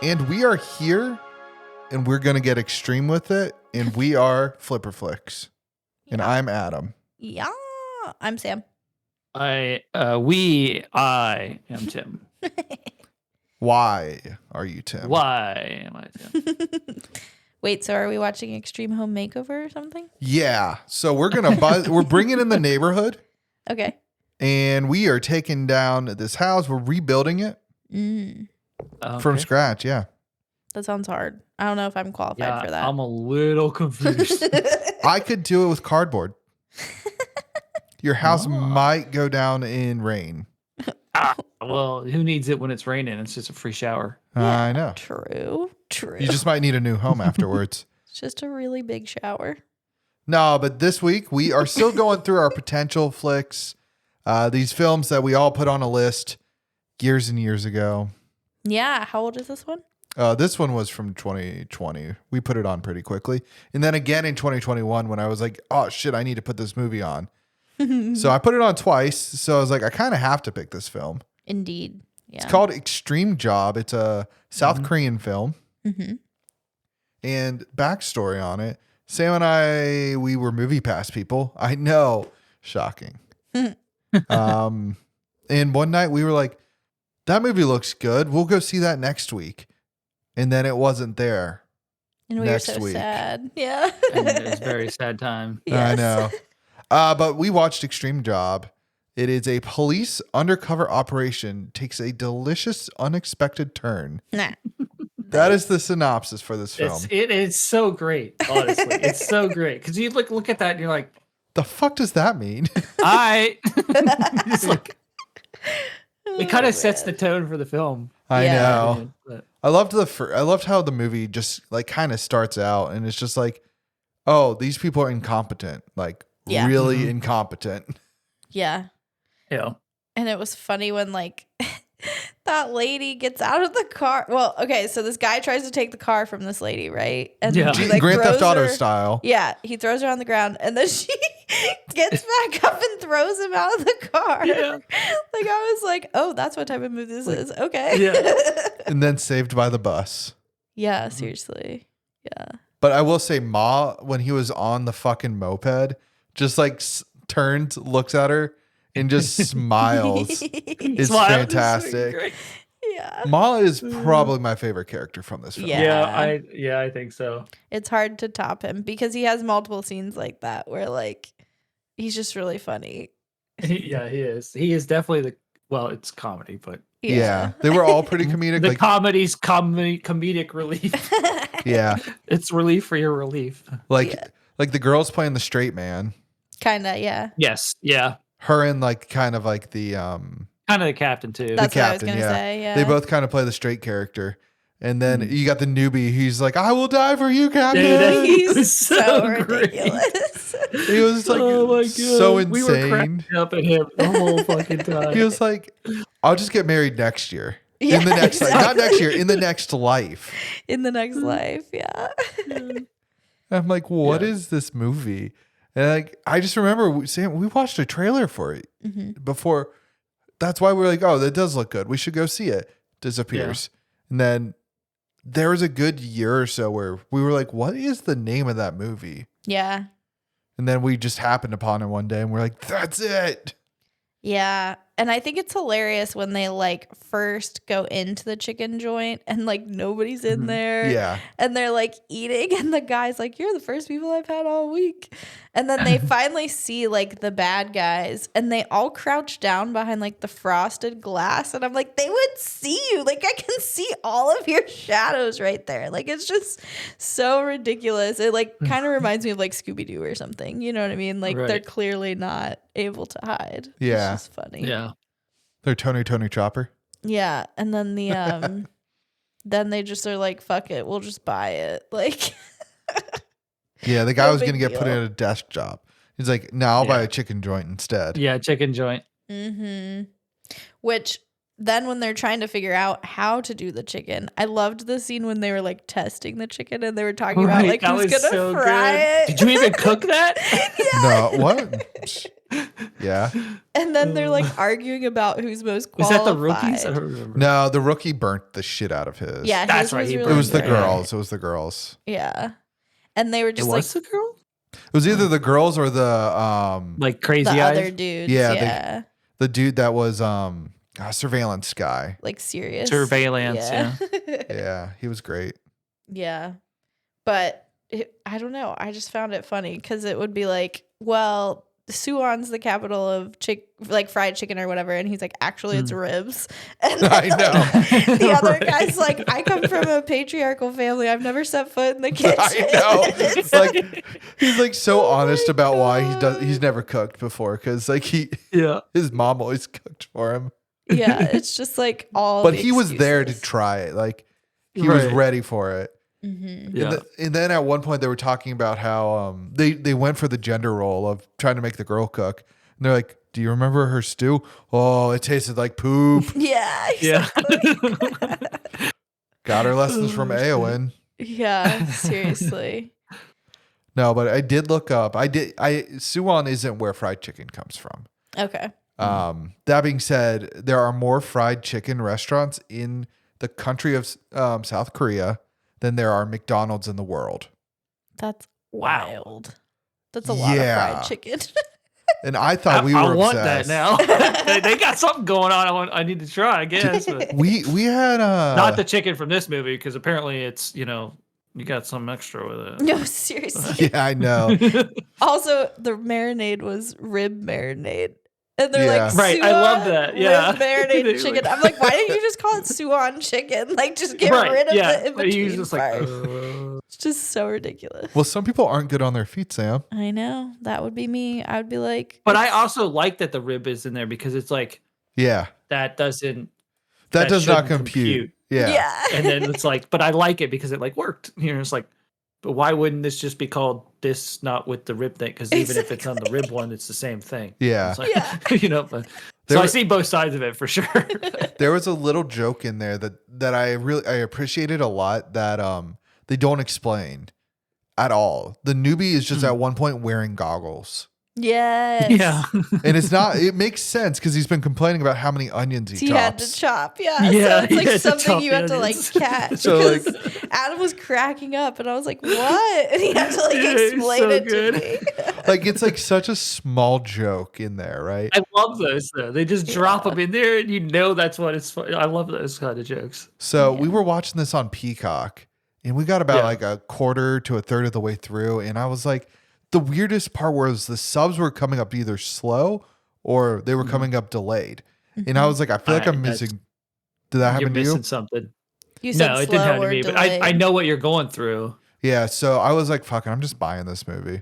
And we are here, and we're going to get extreme with it. And we are Flipper Flicks. And I'm Adam. Yeah, I'm Sam. I am Tim. Why are you Tim? Why am I Tim? Wait, so are we watching Extreme Home Makeover or something? Yeah. So we're going to we're bringing in the neighborhood. Okay. And we are taking down this house. We're rebuilding it from scratch. Yeah. That sounds hard. I don't know if I'm qualified for that. I'm a little confused. I could do it with cardboard. Your house might go down in rain. Well, who needs it when it's raining? It's just a free shower. Yeah, I know. True. You just might need a new home afterwards. It's just a really big shower. No, but this week we are still going through our potential flicks. These films that we all put on a list years and years ago. Yeah. How old is this one? This one was from 2020. We put it on pretty quickly. And then again in 2021 when I was like, oh shit, I need to put this movie on. So I put it on twice. So I was like, I kind of have to pick this film. Indeed. Yeah. It's called Extreme Job. It's a South Korean film. Mm-hmm. And backstory on it, Sam and we were Movie Pass people. I know. Shocking. And one night we were like, that movie looks good. We'll go see that next week. And then it wasn't there. And we were so sad. Yeah. And it was a very sad time. I Yes. know. But we watched Extreme Job. It is a police undercover operation takes a delicious, unexpected turn. Nah. That is the synopsis for this film. It is so great, honestly. It's so great. Because you look at that and you're like, The fuck does that mean? it's like, it kind of sets the tone for the film. I Yeah. know. But I loved how the movie just like kind of starts out and it's just like, oh, these people are incompetent, like Yeah. really incompetent. Yeah. yeah. And it was funny when like that lady gets out of the car. Well, okay, so this guy tries to take the car from this lady, right? And Yeah. he, like, Grand Theft throws Auto her- style. Yeah, he throws her on the ground, and then she gets back up and throws him out of the car. Yeah. Like I was like, oh, that's what type of movie this is. Okay. Yeah. And then Saved by the Bus. Yeah, seriously. Yeah. But I will say, Ma, when he was on the fucking moped, just like turns, looks at her, and just smiles. It's Smile. fantastic. Great. Yeah. Ma is probably my favorite character from this film. Yeah. I think so. It's hard to top him because he has multiple scenes like that where like he's just really funny. He is. He is definitely it's comedy, but Yeah. They were all pretty comedic. the Like, comedy's comedic relief. yeah. It's relief for your relief. Like, Yeah. like the girl's playing the straight man. Kinda, yeah. Yes. Yeah. Her and like kind of like the Kind of the captain too. That's what I was captain, gonna yeah. say. Yeah. They both kind of play the straight character. And then you got the newbie. He's like, I will die for you, Captain. Dude, He's was so so great. ridiculous. He was like oh my God. so insane. We were cracking up at him the whole fucking time. He was like, I'll just get married next year. Yeah, in the next life. Not exactly. next year, in the next life. In the next life, yeah. And I'm like, what is this movie? And like, I just remember we watched a trailer for it before. That's why we're like, oh, that does look good. We should go see it. Disappears. And then there was a good year or so where we were like, what is the name of that movie? Yeah. And then we just happened upon it one day and we're like, that's it. Yeah. And I think it's hilarious when they like first go into the chicken joint and like nobody's in there. Yeah. And they're like eating and the guy's like, you're the first people I've had all week. And then they finally see like the bad guys and they all crouch down behind like the frosted glass. And I'm like, they would see you. Like I can see all of your shadows right there. Like it's just so ridiculous. It like kind of reminds me of like Scooby-Doo or something. You know what I mean? Like they're clearly not able to hide. Yeah. It's just funny. Yeah. They're Tony Chopper. Yeah. And then the then they just are like, fuck it, we'll just buy it. Like Yeah, the guy No was going to big get put deal. in a desk job. He's like, no, I'll buy a chicken joint instead. Yeah. Chicken joint. Which then when they're trying to figure out how to do the chicken, I loved the scene when they were like testing the chicken and they were talking about like that who's was gonna so fry good. it. Did you even cook that? No, what? Yeah. And then they're like arguing about who's most Was qualified. that the rookies? I don't remember. No, the rookie burnt the shit out of his. Yeah, That's his right, he Was It really was the good. girls. It was the girls. Yeah, and they were It just like was the girl? It was either the girls or the Like crazy the eyes? other dudes. Yeah, Yeah, the dude that was surveillance guy. like serious Surveillance, yeah. Yeah, he was great. Yeah. But I don't know. I just found it funny because it would be like, well, Suwon's the capital of fried chicken or whatever. And he's like, actually, it's ribs. And then, I know. the other Right. guy's like, I come from a patriarchal family. I've never set foot in the kitchen. I know. It's Like he's like so Oh honest my about why God. he's never cooked before because like Yeah. his mom always cooked for him. yeah, it's just like all. But the he was there to excuses. try it. Like he was Right. ready for it. Mhm. Yeah. And then at one point they were talking about how they went for the gender role of trying to make the girl cook. And they're like, do you remember her stew? Oh, it tasted like poop. Yeah. Yeah. Got her lessons from Oh, shit. Eowyn. Yeah. Seriously. No, but I did look up. Suwon isn't where fried chicken comes from. Okay. That being said, there are more fried chicken restaurants in the country of South Korea than there are McDonald's in the world. That's Wow. wild. That's a lot Yeah. of fried chicken. And I thought we were I want obsessed. that now. they got something going on. I need to try, I guess. But We had not the chicken from this movie, because apparently it's, you got some extra with it. No, seriously. yeah, I know. Also, the marinade was rib marinade. And they're Yeah. like, Right, I love that, yeah. Rib marinade They chicken. were- I'm like, why didn't you just call it Suwon chicken? Like, just get Right, rid of yeah. the in But he between was just like, part. It's just so ridiculous. Well, some people aren't good on their feet, Sam. I know. That would be me. I would be like, But I also like that the rib is in there because it's like, Yeah. that doesn't, That does not shouldn't compute. Yeah. yeah. And then it's like, but I like it because it like worked. It's like, but why wouldn't this just be called this, not with the rib thing? Because even if it's on the rib one, it's the same thing. Yeah. It's like, Yeah. but, There so I were- see both sides of it for sure. There was a little joke in there that I appreciated a lot that they don't explain at all. The newbie is just at one point wearing goggles. Yes. Yeah. And it makes sense because he's been complaining about how many onions he He had to chops. chop, yeah. Yeah, So it's he like had to something chop you the have to like onions. catch. So, Because Adam was cracking up, and I was like, "What?" And he had to like Yeah, he's explain so it good. to me. Like it's like such a small joke in there, right? I love those though. They just drop them in there, and that's what it's for. I love those kind of jokes. So we were watching this on Peacock, and we got about Yeah. like a quarter to a third of the way through, and I was like, the weirdest part was the subs were coming up either slow or they were coming up delayed, and I was like, I feel like I'm That's- missing. Did that You're happen to you? missing something. You said No, it slow didn't happen or to me, but delayed. I know what you're going through. Yeah, so I was like, fuck it, I'm just buying this movie.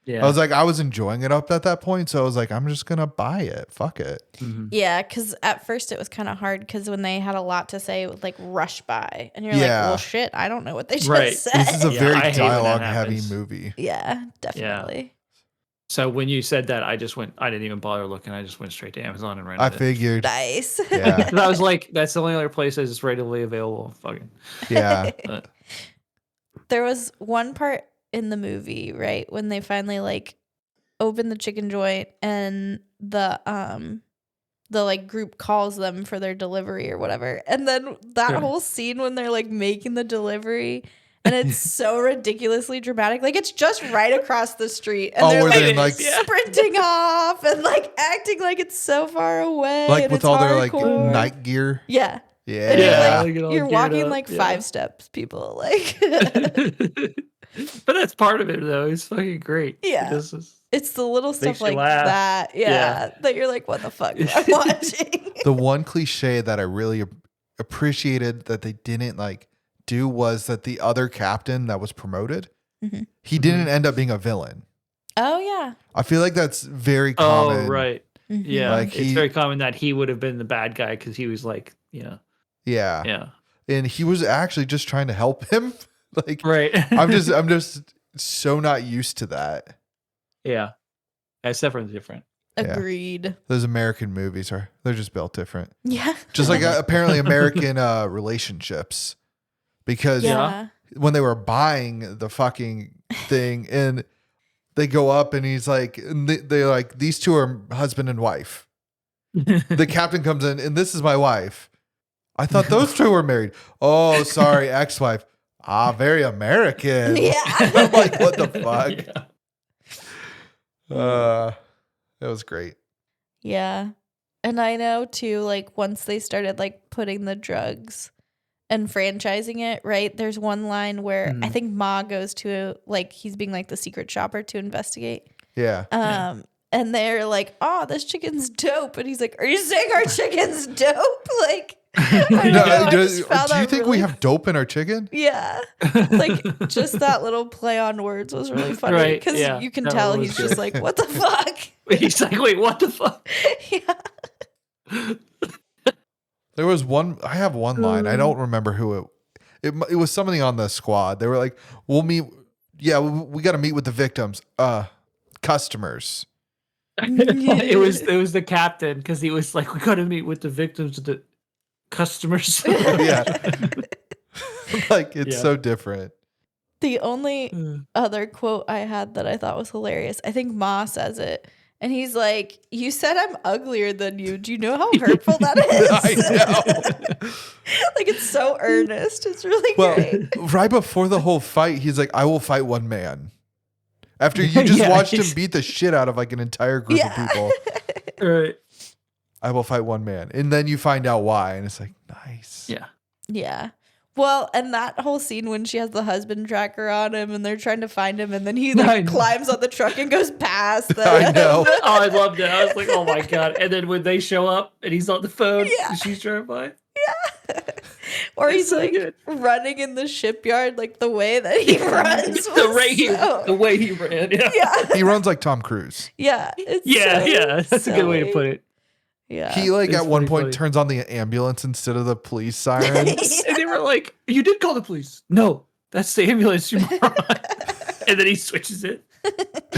Yeah. I was like, I was enjoying it up at that point, so I was like, I'm just gonna buy it. Fuck it. Mhm. Yeah, because at first it was kind of hard because when they had a lot to say, it would like rush by, and you're Yeah. like, "Well, shit, I don't know what they just Right. said." This is a Yeah, I very hate when that dialogue heavy happens. movie. yeah, definitely. So when you said that, I didn't even bother looking. I just went straight to Amazon and rented I it. figured. Nice. Yeah, 'Cause I was like, that's the only other place that's readily available. Fucking. yeah. But, There was one part in the movie, right, when they finally like open the chicken joint and the like group calls them for their delivery or whatever. And then that Yeah. whole scene when they're like making the delivery and it's so ridiculously dramatic. Like it's just right across the street and Oh, they're where like, they like Yeah. sprinting off and like acting like it's so far away. like and with it's all their like hardcore. night gear. Yeah. Yeah. And Yeah. you're They get all like, you're geared walking up, like yeah. 5 steps, people. Like but that's part of it, though. It's fucking great. Yeah. This is, it's the little stuff Makes you like laugh. that. Yeah, Yeah. that you're like, what the fuck am I watching? The one cliche that I really appreciated that they didn't like do was that the other captain that was promoted, Mhm. he didn't end up being a villain. Oh yeah. I feel like that's very common. oh, right. Mhm. Yeah. Like it's he- very common that he would have been the bad guy because he was like, Yeah. yeah. And he was actually just trying to help him. Like Right. I'm just so not used to that. yeah. That's definitely different. Yeah. Agreed. Those American movies they're just built different. Yeah. Just like apparently American relationships. Because yeah. when they were buying the fucking thing and they go up and he's like, and they're like, these two are husband and wife. The captain comes in and this is my wife. I thought those two were married. Oh, sorry, ex-wife. Ah, very American. Yeah. I'm like, what the fuck? That was great. Yeah. And I know too, like once they started like putting the drugs and franchising it, right? There's one line where I think Ma goes to like he's being like the secret shopper to investigate. Yeah. And they're like, "Oh, this chicken's dope," and he's like, "Are you saying our chicken's dope?" Like, I don't know, I do just found you that think we really have dope in our chicken? Yeah. Like just that little play on words was really funny Right, because yeah. you can That tell was he's good. just like, "What the fuck?" He's like, wait, what the fuck? Yeah. There was one. I have one line. I don't remember who it was somebody on the squad. They were like, "We'll meet. Yeah, we got to meet with the victims. Customers." it was the captain because he was like, we got to meet with the victims of the customers. Yeah. Like it's Yeah. so different. The only other quote I had that I thought was hilarious, I think Ma says it, and he's like, "You said I'm uglier than you. Do you know how hurtful that is?" I know. Like it's so earnest. It's really Well, great. right before the whole fight, he's like, "I will fight one man." After you just Yeah, watched him he's- beat the shit out of like an entire group of Yeah. people, Right. I will fight one man, and then you find out why, and it's like nice. Yeah. Yeah. Well, and that whole scene when she has the husband tracker on him and they're trying to find him and then he I like know. climbs on the truck and goes past them. I know. Oh, I loved it. I was like, oh my god! And then when they show up and he's on the phone, Yeah. and she's trying to find. Or It's he's so like good. running in the shipyard, like the way that he runs. The way he ran. Yeah. Yeah. He runs like Tom Cruise. Yeah. It's Yeah. so Yeah. That's a good way to silly. put it. Yeah. He like It's at one pretty point funny. turns on the ambulance instead of the police siren. And they were like, "You did call the police." No, that's the ambulance, you moron. And then he switches it.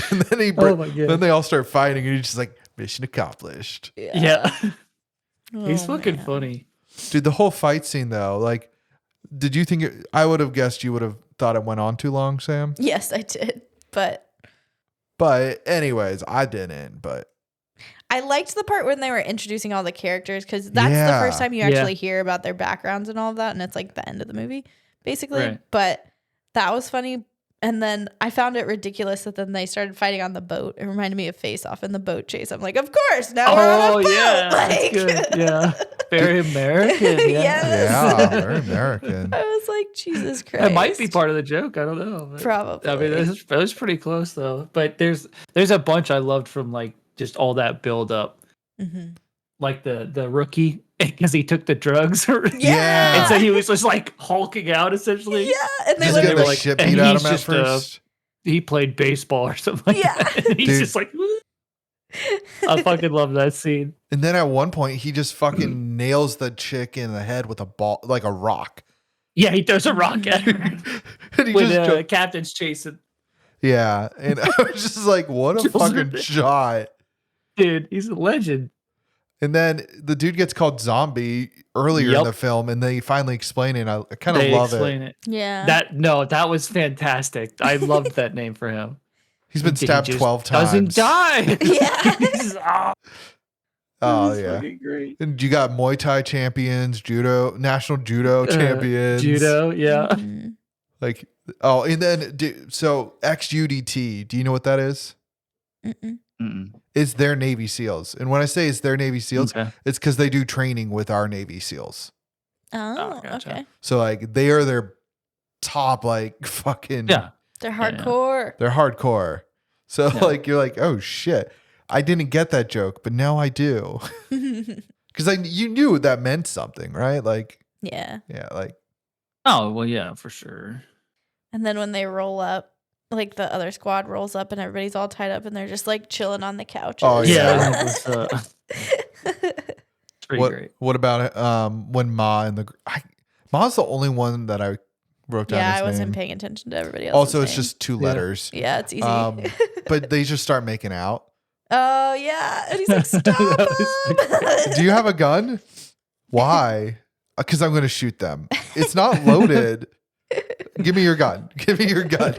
And then Oh my God. then they all start fighting, and he's just like, mission accomplished. Yeah. He's Oh, fucking man. funny. Dude, the whole fight scene though, like, did you think I would have guessed you would have thought it went on too long, Sam? Yes, I did. But But anyways, I didn't. But I liked the part when they were introducing all the characters because that's Yeah. the first time you Yeah. actually hear about their backgrounds and all of that. And it's like the end of the movie, basically. Right. But that was funny. And then I found it ridiculous that then they started fighting on the boat. It reminded me of Face Off in the boat chase. I'm like, of course, now we're on a Oh boat. yeah, Like, that's good. Yeah, very American. Yeah. Yes. yeah, very American. I was like, Jesus Christ. That might be part of the joke. I don't know. but- Probably. I mean, that was pretty close though. But there's a bunch I loved from like just all that build up, Mhm. like the rookie because he took the drugs, Yeah. and so he was just like hulking out essentially. Yeah. And they Just like, get were the like- shit and beat out of he's him at just, first. He played baseball or something like Yeah. that. And he's Dude. just like, I fucking love that scene. And then at one point, he just fucking nails the chick in the head with a ball, like a rock. Yeah, he throws a rock at her And he when just the captain's chasing. yeah. And I was just like, what a Just- fucking shot. Dude, he's a legend. And then the dude gets called zombie earlier in Yep. the film, and they finally explain it. I kind of They love explain it. it. yeah. That was fantastic. I loved that name for him. He's been He stabbed just 12 times. Doesn't die. Yeah. He's- oh, Oh this is yeah. fucking great. And you got Muay Thai champions, national judo champions, Judo, yeah. Mhm. Like and then so XUDT. Do you know what that is? Mm-mm. Mm-mm. It's their Navy SEALs. And when I say it's their Navy SEALs, Okay. it's because they do training with our Navy SEALs. Oh, gotcha. okay. So like they are their top like fucking Yeah. They're Yeah, yeah. hardcore. They're hardcore. So Yeah. like you're like, oh shit. I didn't get that joke, but now I do. Because you knew that meant something, right? Like, Yeah. yeah, like Oh, well, yeah, for sure. And then when they roll up, like the other squad rolls up and everybody's all tied up and they're just like chilling on the couches. Oh, Yeah, Yeah. that was pretty what great. what about it? When Ma and Ma's the only one that I wrote down. Yeah, his I wasn't name. paying attention to everybody else. Also, it's just two letters. Yeah, it's easy. But they just start making out. Oh yeah. And he's like, stop That him. Do you have a gun? Why? Because I'm going to shoot them. It's not loaded. Give me your gun. Give me your gun.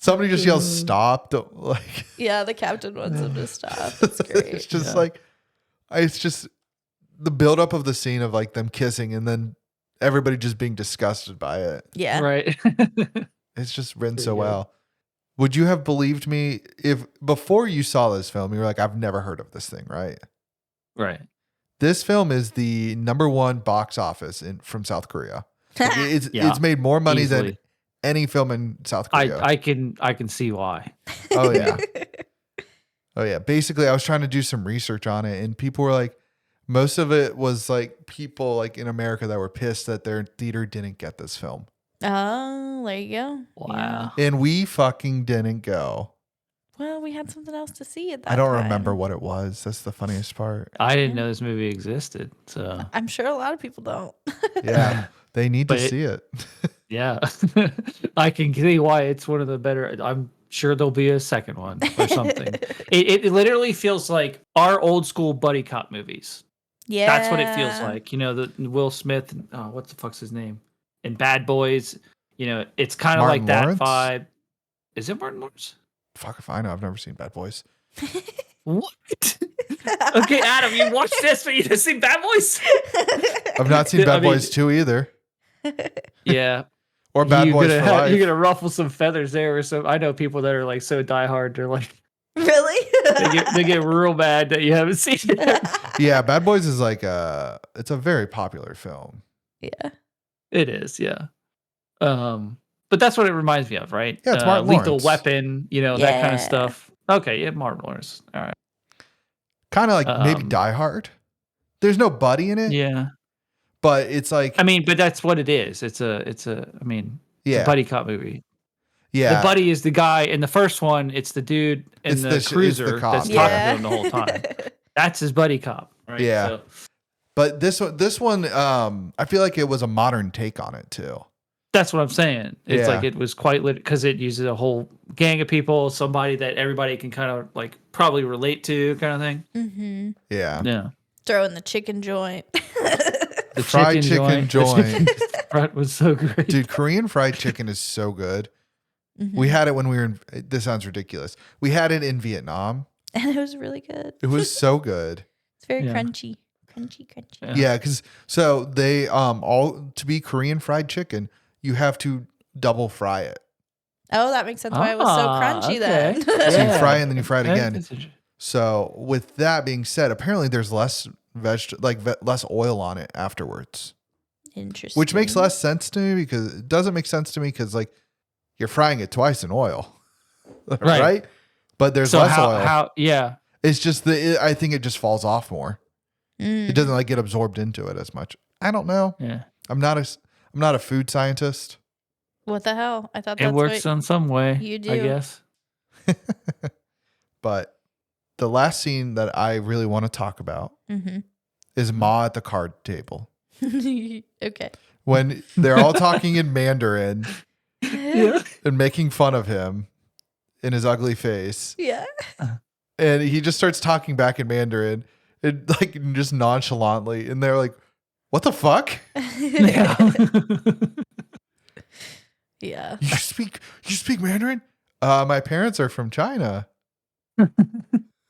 Somebody just yells stop. Don't, like Yeah, the captain wants him to stop. It's great. it's just like it's just the buildup of the scene of like them kissing and then everybody just being disgusted by it. Yeah. Right. It's just written Pretty so good. well. Would you have believed me if before you saw this film, you were like, I've never heard of this thing, right? Right. This film is the #1 box office from South Korea. Like, Yeah, it's made more money than easily. any film in South Korea. I can see why. Oh yeah. Oh yeah. Basically, I was trying to do some research on it, and people were like, most of it was like people like in America that were pissed that their theater didn't get this film, Oh, there you go. Wow. and we fucking didn't go. Well, we had something else to see at that I don't time. remember what it was. That's the funniest part. I didn't know this movie existed. So I'm sure a lot of people don't. Yeah, they need to But see it. yeah, I can see why it's one of the better. I'm sure there'll be a second one or something. it literally feels like our old school buddy cop movies. Yeah. That's what it feels like. You know, the Will Smith, what the fuck's his name? And Bad Boys. You know, it's kind of like Martin that Lawrence? vibe. Is it Martin Lawrence? Fuck if I know. I've never seen Bad Boys. What? Okay, Adam, you watched this, but you didn't see Bad Boys? I've not seen I Bad mean- Boys 2 either, Yeah. or Bad Boys for life. You're gonna ruffle some feathers there or some. I know people that are like so diehard, they're like Really? they get real mad that you haven't seen it. Yeah, Bad Boys is like it's a very popular film. Yeah. It is, yeah. But that's what it reminds me of, right? Yeah, it's Martin Lethal Lawrence. Weapon, you know, that kind of Yeah. stuff. Okay, yeah, Martin Lawrence. All right. Kind of like maybe Um, Die Hard. There's no buddy in it, Yeah. but it's like I mean, but that's what it is. It's a it's a yeah, buddy cop movie. yeah. The buddy is the guy in the first one, it's the dude in It's the it's the cruiser cop. that's Yeah. talking to him the whole time. That's his buddy cop, right? Yeah. So, But this one, I feel like it was a modern take on it too. that's what I'm saying. It's Yeah. like it was quite lit because it uses a whole gang of people, somebody that everybody can kind of like probably relate to, kind of thing. Mm-hmm. Yeah, Yeah. Throw in the chicken joint. The fried chicken joint, That was so great. dude. Korean fried chicken is so good. Mhm. We had it when we were in. This sounds ridiculous. We had it in Vietnam. And it was really good. It was so good. It's very Yeah. crunchy. Crunchy. Yeah. Yeah, because so they all to be Korean fried chicken, you have to double fry it. Oh, that makes sense why it was so crunchy then. So you Yeah. fry it and then you fry it Yeah, again. that's interesting. So with that being said, apparently there's less less oil on it afterwards, Interesting. which makes less sense to me because it doesn't make sense to me because like you're frying it twice in oil, right? But there's So less oil. how yeah. It's just I think it just falls off more. Mm. It doesn't like get absorbed into it as much. I don't know. Yeah. I'm not a food scientist. What the hell? I thought It that's works what on some way. you I do. guess. But the last scene that I really want to talk about is Ma at the card table. Okay. When they're all talking in Mandarin Yeah. and making fun of him in his ugly face. Yeah. And he just starts talking back in Mandarin and like just nonchalantly. And they're like, what the fuck? Yeah. Yeah. You speak Mandarin? My parents are from China.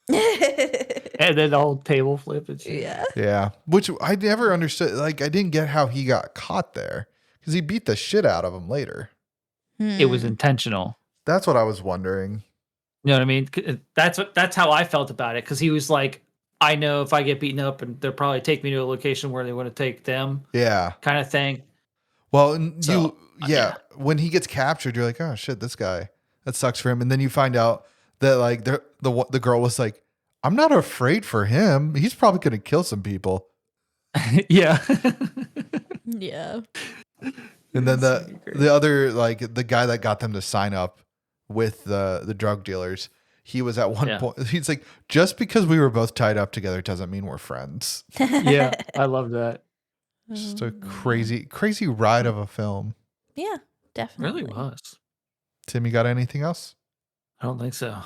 And then the whole table flip and shit. Yeah. Yeah. Which I never understood. Like, I didn't get how he got caught there because he beat the shit out of him later. It was intentional. That's what I was wondering. You know what I mean? That's how I felt about it because he was like, I know if I get beaten up and they'll probably take me to a location where they want to take them, Yeah. kind of thing. Well, and So, yeah, when he gets captured, you're like, oh shit, this guy, that sucks for him. And then you find out that like the girl was like, I'm not afraid for him. He's probably going to kill some people. Yeah. Yeah. And then That's so great. the other, like the guy that got them to sign up with the drug dealers, he was at one Yeah. point, he's like, just because we were both tied up together doesn't mean we're friends. Yeah. I love that. Just a crazy ride of a film. Yeah, definitely. Really was. Tim, you got anything else? I don't think so.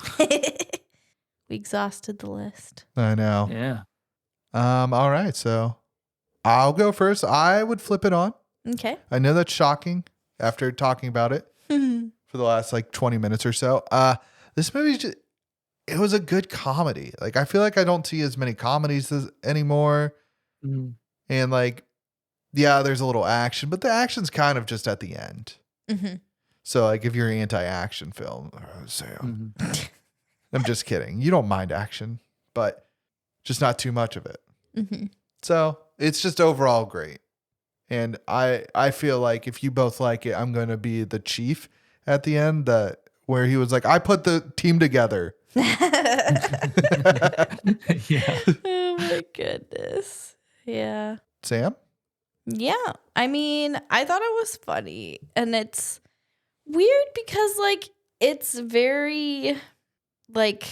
We exhausted the list. I know. Yeah. All right. So I'll go first. I would flip it on. Okay. I know that's shocking after talking about it for the last like 20 minutes or so. This movie just, it was a good comedy. Like I feel like I don't see as many comedies anymore. Mhm. And like, yeah, there's a little action, but the action's kind of just at the end. Mm-hmm. So like if you're anti-action film, Sam, Mhm. I'm just kidding. You don't mind action, but just not too much of it. Mm-hmm. So it's just overall great. And I feel like if you both like it, I'm going to be the chief at the end where he was like, I put the team together. Yeah. Oh my goodness. Yeah. Sam? Yeah. I mean, I thought it was funny. And it's weird because, like, it's very, like,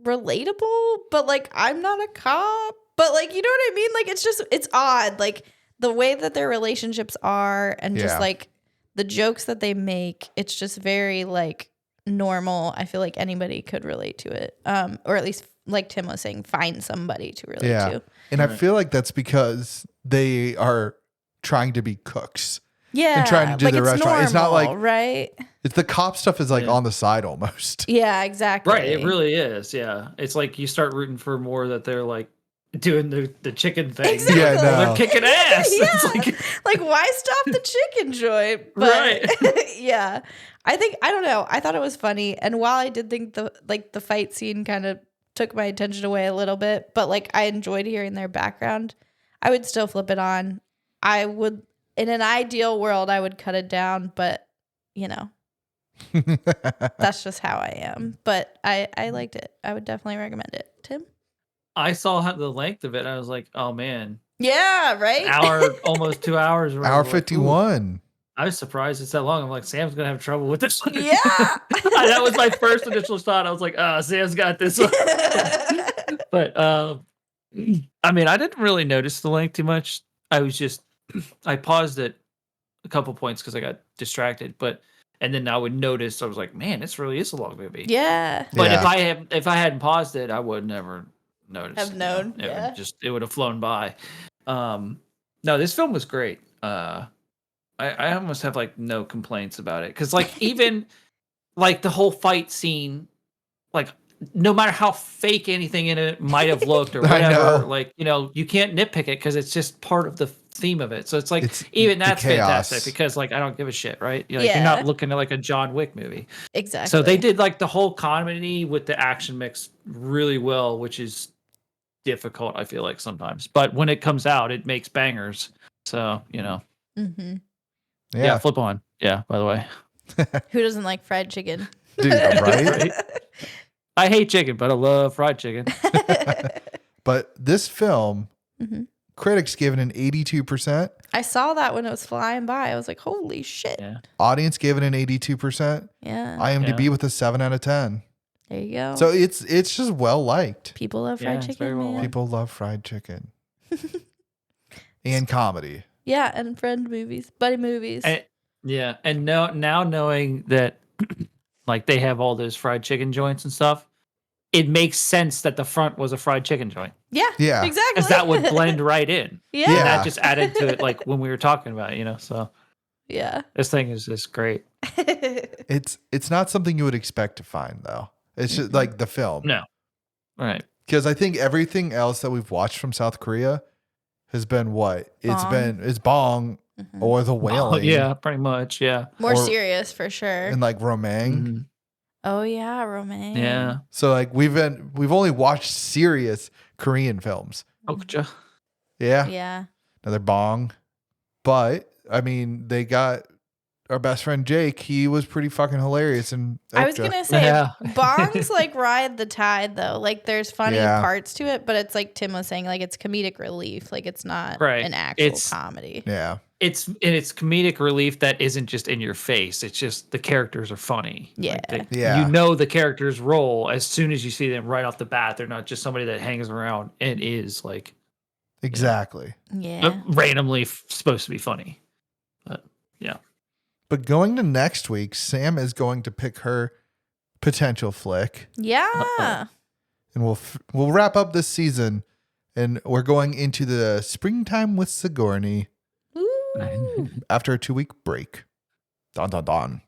relatable, but, like, I'm not a cop. But, like, you know what I mean? Like, it's odd. Like, the way that their relationships are and just, like, the jokes that they make, it's just very, like, normal. I feel like anybody could relate to it. Or at least, like Tim was saying, find somebody to relate to. And I feel like that's because they are trying to be cooks. Yeah. And trying to do like the restaurant. Normal, it's not like, right? It's the cop stuff is like on the side almost. Yeah, exactly. Right. It really is. Yeah. It's like you start rooting for more that they're like doing the chicken thing. Exactly. Yeah, no. They're kicking ass. Yeah. It's like, why stop the chicken joint? But, right. Yeah. I don't know. I thought it was funny. And while I did think the fight scene kind of took my attention away a little bit, but like I enjoyed hearing their background, I would still flip it on. I would, in an ideal world, I would cut it down, but you know, that's just how I am. But I liked it. I would definitely recommend it. Tim? I saw the length of it. I was like, oh man, Yeah, right? hour, almost 2 hours. Hour 51. I was surprised it's that long. I'm like, Sam's gonna have trouble with this one. Yeah. That was my first initial thought. I was like, Sam's got this one. But I mean, I didn't really notice the length too much. I paused it a couple points because I got distracted. And then I would notice. I was like, man, this really is a long movie. Yeah. But Yeah. if I hadn't paused it, I would never notice. Have known. It Yeah. it would have flown by. No, this film was great. I almost have like no complaints about it because like even like the whole fight scene, like no matter how fake anything in it might have looked or I whatever, know. like you can't nitpick it because it's just part of the theme of it. So it's like It's even the that's chaos. fantastic because like I don't give a shit, right? You're Yeah. not looking at like a John Wick movie. Exactly. So they did like the whole comedy with the action mix really well, which is difficult, I feel like sometimes. But when it comes out, it makes bangers. So, Mm-hmm. yeah, flip on. Yeah, by the way. Who doesn't like fried chicken? Dude, right? Right? I hate chicken, but I love fried chicken. But this film, Mhm. critics gave it an 82%. I saw that when it was flying by. I was like, holy shit. Yeah. Audience gave it an 82%. Yeah. IMDb with a 7 out of 10. There you go. So it's just well liked. People love Yeah, fried it's chicken, very well man. People love fried chicken. And comedy. Yeah, and friend movies, buddy movies. And now knowing that like they have all those fried chicken joints and stuff, it makes sense that the front was a fried chicken joint. Yeah, Yeah. exactly. Because that would blend right in. Yeah. And that just added to it, like when we were talking about it, so Yeah. this thing is just great. It's not something you would expect to find though. It's just like the film. No. Right. Because I think everything else that we've watched from South Korea has been what? It's Bong or The Wailing. Yeah, pretty much. Yeah. More Or- serious for sure. And like Romang. Mhm. Oh yeah, Romaine. Yeah. So like we've only watched serious Korean films. Okja. Yeah. Yeah. Another Bong. But I mean, they got our best friend Jake. He was pretty fucking hilarious. And I was gonna say Yeah. Bongs like ride the tide though. Like there's funny Yeah. parts to it, but it's like Tim was saying, like it's comedic relief. Like it's not Right. an actual It's- comedy. Yeah. It's comedic relief that isn't just in your face. It's just the characters are funny. Yeah. Yeah. You know the character's role as soon as you see them right off the bat. They're not just somebody that hangs around and is like Exactly. Yeah. randomly supposed to be funny. But yeah. But going to next week, Sam is going to pick her potential flick, Yeah. and we'll wrap up this season, and we're going into the springtime with Sigourney Ooh. after a 2-week break. Dun dun dun.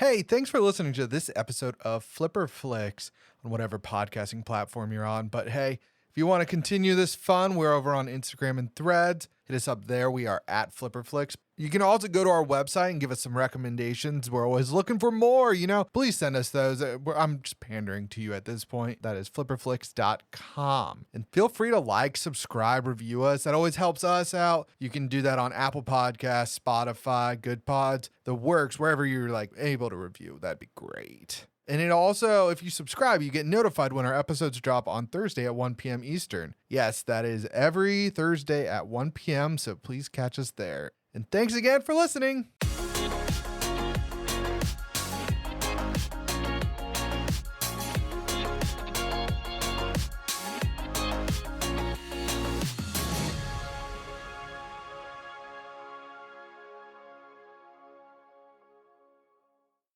Hey, thanks for listening to this episode of Flipper Flicks on whatever podcasting platform you're on. But hey, if you want to continue this fun, we're over on Instagram and Threads. Hit us up there. We are at Flipper Flicks. You can also go to our website and give us some recommendations. We're always looking for more, Please send us those. I'm just pandering to you at this point. That is flipperflix.com. And feel free to like, subscribe, review us. That always helps us out. You can do that on Apple Podcasts, Spotify, Good Pods, the works, wherever you're able to review. That'd be great. And it also, if you subscribe, you get notified when our episodes drop on Thursday at 1 p.m. Eastern. Yes, that is every Thursday at 1 p.m., so please catch us there. And thanks again for listening.